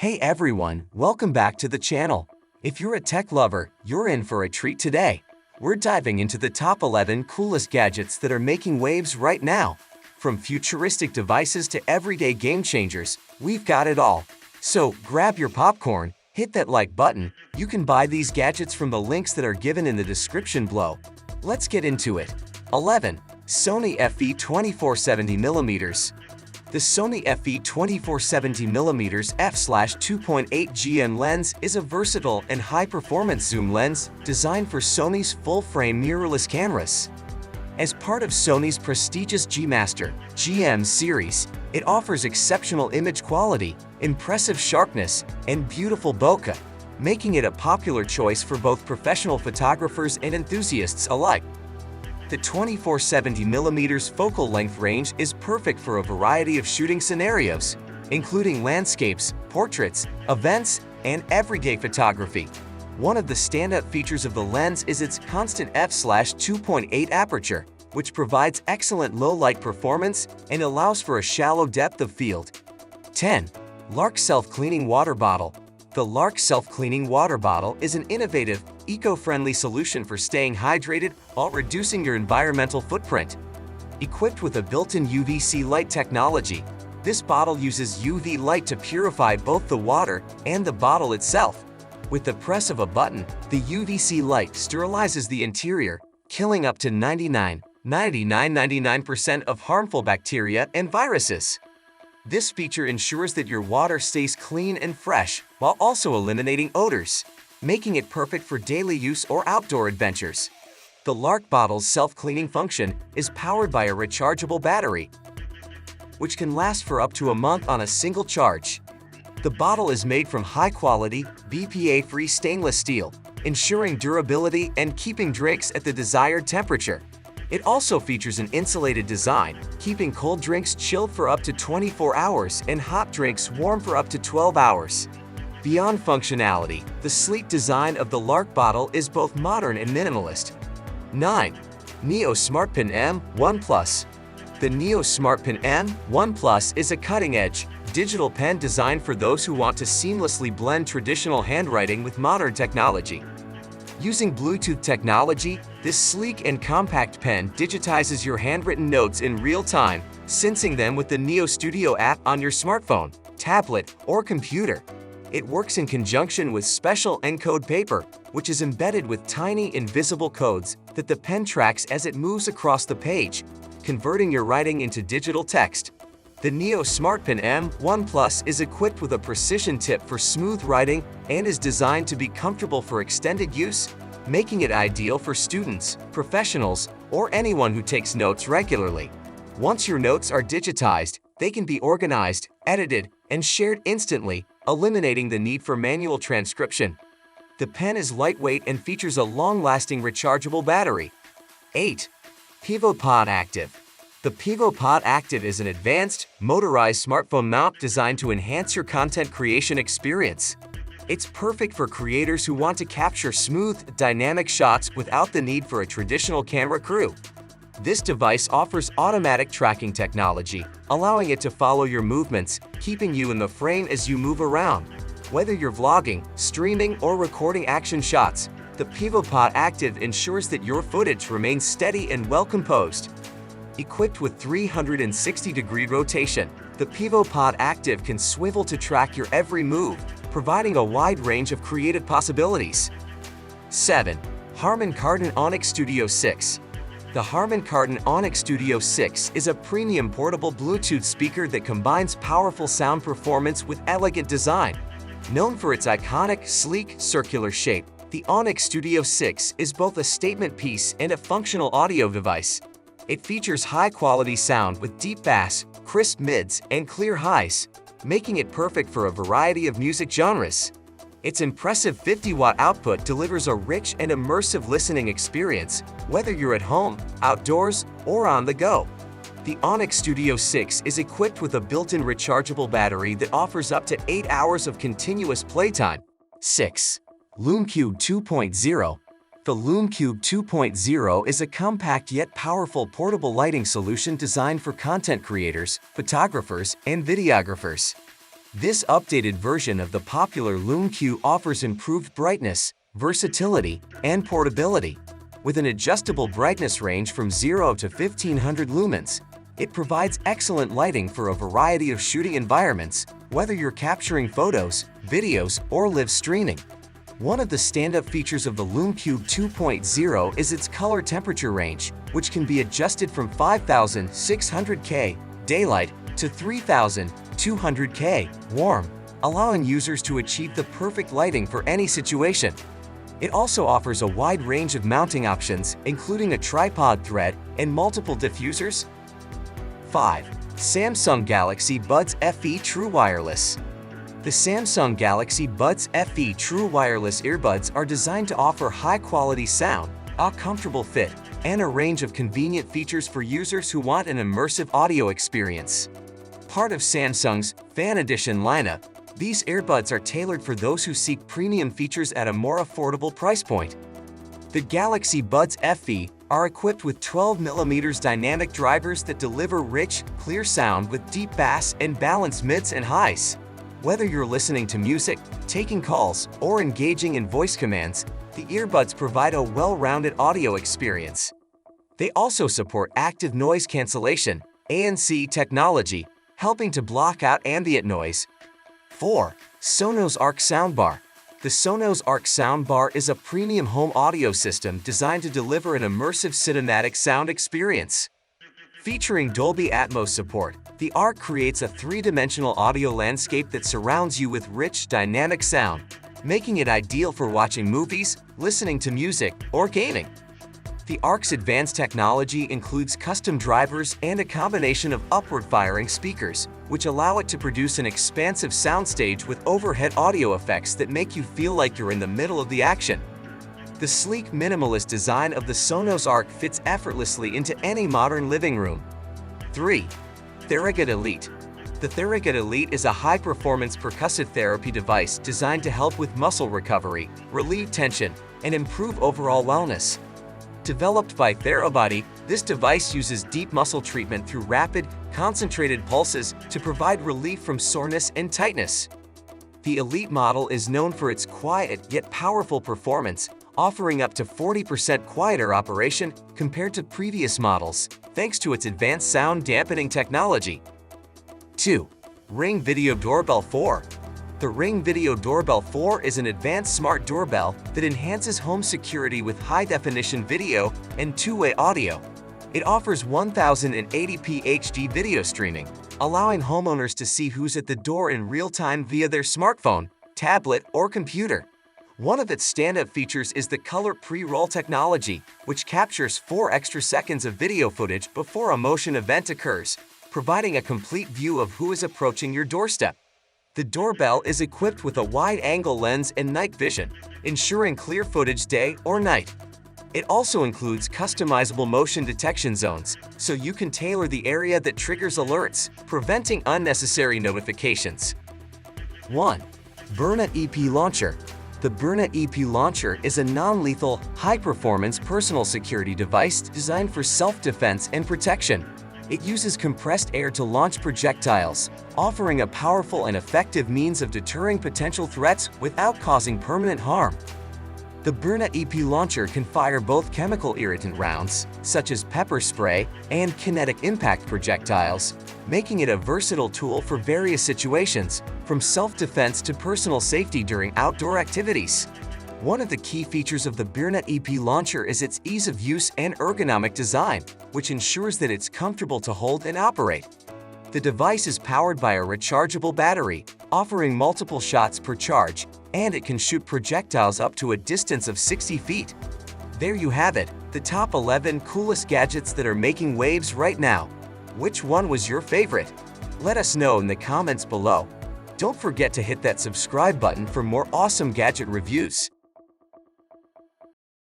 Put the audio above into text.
Hey everyone, welcome back to the channel. If you're a tech lover, you're in for a treat today. We're diving into the top 11 coolest gadgets that are making waves right now. From futuristic devices to everyday game changers, we've got it all. So grab your popcorn, hit that like button. You can buy these gadgets from the links that are given in the description below. Let's get into it. 11. Sony FE2470mm. The Sony FE2470mm f/2.8 GM lens is a versatile and high-performance zoom lens designed for Sony's full-frame mirrorless cameras. As part of Sony's prestigious G Master (GM) series, it offers exceptional image quality, impressive sharpness, and beautiful bokeh, making it a popular choice for both professional photographers and enthusiasts alike. The 2470mm focal length range is perfect for a variety of shooting scenarios, including landscapes, portraits, events, and everyday photography. One of the standout features of the lens is its constant f/2.8 aperture, which provides excellent low-light performance and allows for a shallow depth of field. 10. Lark Self-Cleaning Water Bottle. The Lark Self-Cleaning Water Bottle is an innovative, eco-friendly solution for staying hydrated while reducing your environmental footprint. Equipped with a built-in UVC light technology, this bottle uses UV light to purify both the water and the bottle itself. With the press of a button, the UVC light sterilizes the interior, killing up to 99% of harmful bacteria and viruses. This feature ensures that your water stays clean and fresh while also eliminating odors, making it perfect for daily use or outdoor adventures. The Lark bottle's self-cleaning function is powered by a rechargeable battery, which can last for up to a month on a single charge. The bottle is made from high-quality, BPA-free stainless steel, ensuring durability and keeping drinks at the desired temperature. It also features an insulated design, keeping cold drinks chilled for up to 24 hours and hot drinks warm for up to 12 hours. Beyond functionality, the sleek design of the Lark bottle is both modern and minimalist. 9. Neo SmartPen M1 Plus. The Neo SmartPen M1 Plus is a cutting-edge, digital pen designed for those who want to seamlessly blend traditional handwriting with modern technology. Using Bluetooth technology, this sleek and compact pen digitizes your handwritten notes in real time, syncing them with the Neo Studio app on your smartphone, tablet, or computer. It works in conjunction with special encode paper, which is embedded with tiny invisible codes that the pen tracks as it moves across the page, converting your writing into digital text. The Neo SmartPen M1 Plus is equipped with a precision tip for smooth writing and is designed to be comfortable for extended use, making it ideal for students, professionals, or anyone who takes notes regularly. Once your notes are digitized, they can be organized, edited, and shared instantly, eliminating the need for manual transcription. The pen is lightweight and features a long-lasting rechargeable battery. 8. PivoPod Active. The PivoPod Active is an advanced, motorized smartphone mount designed to enhance your content creation experience. It's perfect for creators who want to capture smooth, dynamic shots without the need for a traditional camera crew. This device offers automatic tracking technology, allowing it to follow your movements, keeping you in the frame as you move around. Whether you're vlogging, streaming, or recording action shots, the PivoPod Active ensures that your footage remains steady and well composed. Equipped with 360-degree rotation, the PivoPod Active can swivel to track your every move, providing a wide range of creative possibilities. 7. Harman Kardon Onyx Studio 6. The Harman Kardon Onyx Studio 6 is a premium portable Bluetooth speaker that combines powerful sound performance with elegant design. Known for its iconic, sleek, circular shape, the Onyx Studio 6 is both a statement piece and a functional audio device. It features high-quality sound with deep bass, crisp mids, and clear highs, making it perfect for a variety of music genres. Its impressive 50-watt output delivers a rich and immersive listening experience, whether you're at home, outdoors, or on the go. The Onyx Studio 6 is equipped with a built-in rechargeable battery that offers up to 8 hours of continuous playtime. 6. LumeCube 2.0. The LumeCube 2.0 is a compact yet powerful portable lighting solution designed for content creators, photographers, and videographers. This updated version of the popular LUMQ offers improved brightness, versatility, and portability. With an adjustable brightness range from 0 to 1500 lumens, it provides excellent lighting for a variety of shooting environments, whether you're capturing photos, videos, or live streaming. One of the stand-up features of the LUMQ 2.0 is its color temperature range, which can be adjusted from 5600K daylight to 3200K warm, allowing users to achieve the perfect lighting for any situation. It also offers a wide range of mounting options, including a tripod thread and multiple diffusers. 5. Samsung Galaxy Buds FE True Wireless. The Samsung Galaxy Buds FE True Wireless earbuds are designed to offer high-quality sound, a comfortable fit, and a range of convenient features for users who want an immersive audio experience. Part of Samsung's Fan Edition lineup, these earbuds are tailored for those who seek premium features at a more affordable price point. The Galaxy Buds FE are equipped with 12mm dynamic drivers that deliver rich, clear sound with deep bass and balanced mids and highs. Whether you're listening to music, taking calls, or engaging in voice commands, the earbuds provide a well-rounded audio experience. They also support active noise cancellation, ANC technology, helping to block out ambient noise. 4. Sonos Arc Soundbar. The Sonos Arc Soundbar is a premium home audio system designed to deliver an immersive cinematic sound experience. Featuring Dolby Atmos support, the Arc creates a three-dimensional audio landscape that surrounds you with rich, dynamic sound, making it ideal for watching movies, listening to music, or gaming. The Arc's advanced technology includes custom drivers and a combination of upward-firing speakers, which allow it to produce an expansive soundstage with overhead audio effects that make you feel like you're in the middle of the action. The sleek, minimalist design of the Sonos Arc fits effortlessly into any modern living room. 3. Theragun Elite. The Theragun Elite is a high-performance percussive therapy device designed to help with muscle recovery, relieve tension, and improve overall wellness. Developed by Therabody, this device uses deep muscle treatment through rapid, concentrated pulses to provide relief from soreness and tightness. The Elite model is known for its quiet yet powerful performance, offering up to 40% quieter operation compared to previous models, thanks to its advanced sound dampening technology. 2. Ring Video Doorbell 4. The Ring Video Doorbell 4 is an advanced smart doorbell that enhances home security with high-definition video and two-way audio. It offers 1080p HD video streaming, allowing homeowners to see who's at the door in real time via their smartphone, tablet, or computer. One of its stand-up features is the color pre-roll technology, which captures 4 extra seconds of video footage before a motion event occurs, providing a complete view of who is approaching your doorstep. The doorbell is equipped with a wide-angle lens and night vision, ensuring clear footage day or night. It also includes customizable motion detection zones, so you can tailor the area that triggers alerts, preventing unnecessary notifications. 1. Byrna EP Launcher. The Byrna EP Launcher is a non-lethal, high-performance personal security device designed for self-defense and protection. It uses compressed air to launch projectiles, offering a powerful and effective means of deterring potential threats without causing permanent harm. The Byrna EP Launcher can fire both chemical irritant rounds, such as pepper spray, and kinetic impact projectiles, making it a versatile tool for various situations, from self-defense to personal safety during outdoor activities. One of the key features of the Byrna EP Launcher is its ease of use and ergonomic design, which ensures that it's comfortable to hold and operate. The device is powered by a rechargeable battery, offering multiple shots per charge, and it can shoot projectiles up to a distance of 60 feet. There you have it, the top 11 coolest gadgets that are making waves right now. Which one was your favorite? Let us know in the comments below. Don't forget to hit that subscribe button for more awesome gadget reviews.